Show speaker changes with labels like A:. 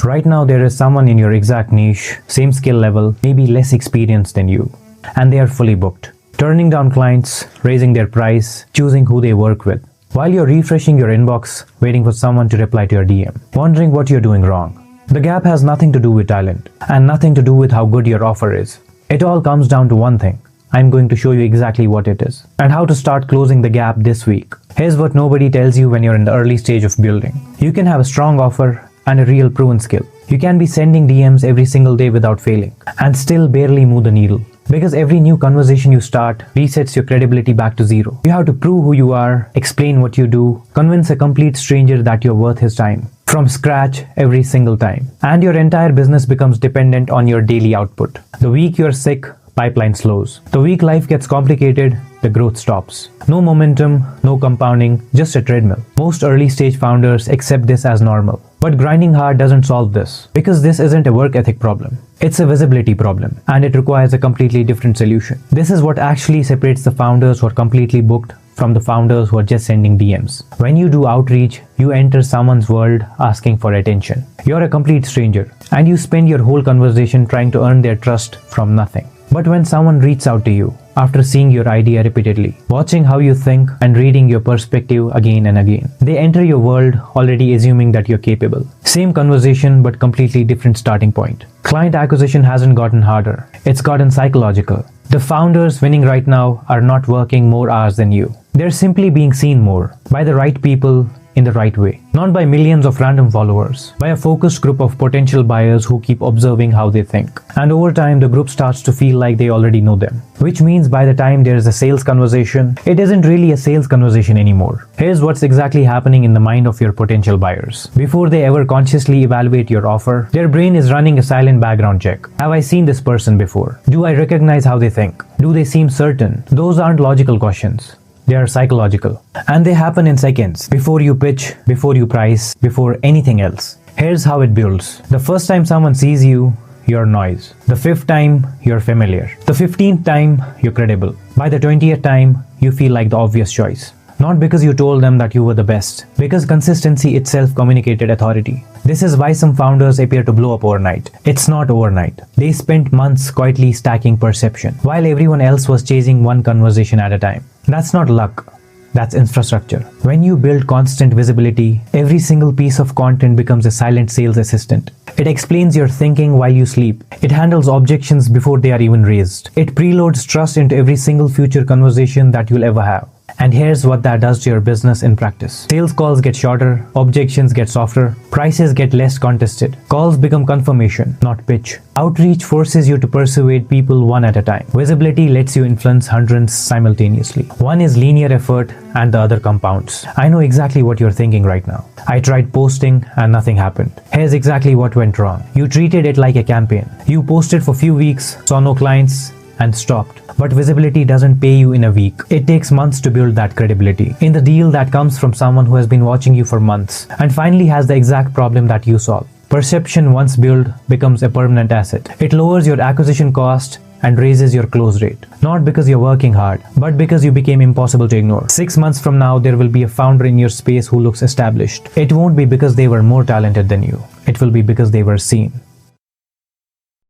A: Right now there is someone in your exact niche, same skill level, maybe less experienced than you, and they are fully booked. Turning down clients, raising their price, choosing who they work with. While you're refreshing your inbox, waiting for someone to reply to your DM, wondering what you're doing wrong. The gap has nothing to do with talent, and nothing to do with how good your offer is. It all comes down to one thing. I'm going to show you exactly what it is, and how to start closing the gap this week. Here's what nobody tells you when you're in the early stage of building. You can have a strong offer and a real proven skill. You can be sending DMs every single day without failing, and still barely move the needle. Because every new conversation you start resets your credibility back to zero. You have to prove who you are, explain what you do, convince a complete stranger that you're worth his time. From scratch every single time. And your entire business becomes dependent on your daily output. The week you're sick, pipeline slows. The week life gets complicated, the growth stops. No momentum, no compounding, just a treadmill. Most early stage founders accept this as normal. But grinding hard doesn't solve this, because this isn't a work ethic problem. It's a visibility problem, and it requires a completely different solution. This is what actually separates the founders who are completely booked from the founders who are just sending DMs. When you do outreach, you enter someone's world asking for attention. You're a complete stranger, and you spend your whole conversation trying to earn their trust from nothing. But when someone reaches out to you, after seeing your idea repeatedly, watching how you think and reading your perspective again and again, they enter your world already assuming that you're capable. Same conversation but completely different starting point. Client acquisition hasn't gotten harder, it's gotten psychological. The founders winning right now are not working more hours than you. They're simply being seen more by the right people in the right way. Not by millions of random followers, by a focused group of potential buyers who keep observing how they think. And over time, the group starts to feel like they already know them. Which means by the time there is a sales conversation, it isn't really a sales conversation anymore. Here's what's exactly happening in the mind of your potential buyers. Before they ever consciously evaluate your offer, their brain is running a silent background check. Have I seen this person before? Do I recognize how they think? Do they seem certain? Those aren't logical questions. They are psychological. And they happen in seconds. Before you pitch, before you price, before anything else. Here's how it builds. The first time someone sees you, you're noise. The 5th time, you're familiar. The 15th time, you're credible. By the 20th time, you feel like the obvious choice. Not because you told them that you were the best, because consistency itself communicated authority. This is why some founders appear to blow up overnight. It's not overnight. They spent months quietly stacking perception, while everyone else was chasing one conversation at a time. That's not luck. That's infrastructure. When you build constant visibility, every single piece of content becomes a silent sales assistant. It explains your thinking while you sleep. It handles objections before they are even raised. It preloads trust into every single future conversation that you'll ever have. And here's what that does to your business in practice. Sales calls get shorter, objections get softer, prices get less contested. Calls become confirmation, not pitch. Outreach forces you to persuade people one at a time. Visibility lets you influence hundreds simultaneously. One is linear effort and the other compounds. I know exactly what you're thinking right now. I tried posting and nothing happened. Here's exactly what went wrong. You treated it like a campaign. You posted for a few weeks, saw no clients, and stopped. But visibility doesn't pay you in a week. It takes months to build that credibility. In the deal that comes from someone who has been watching you for months and finally has the exact problem that you solve. Perception once built becomes a permanent asset. It lowers your acquisition cost and raises your close rate. Not because you're working hard, but because you became impossible to ignore. 6 months from now, there will be a founder in your space who looks established. It won't be because they were more talented than you. It will be because they were seen.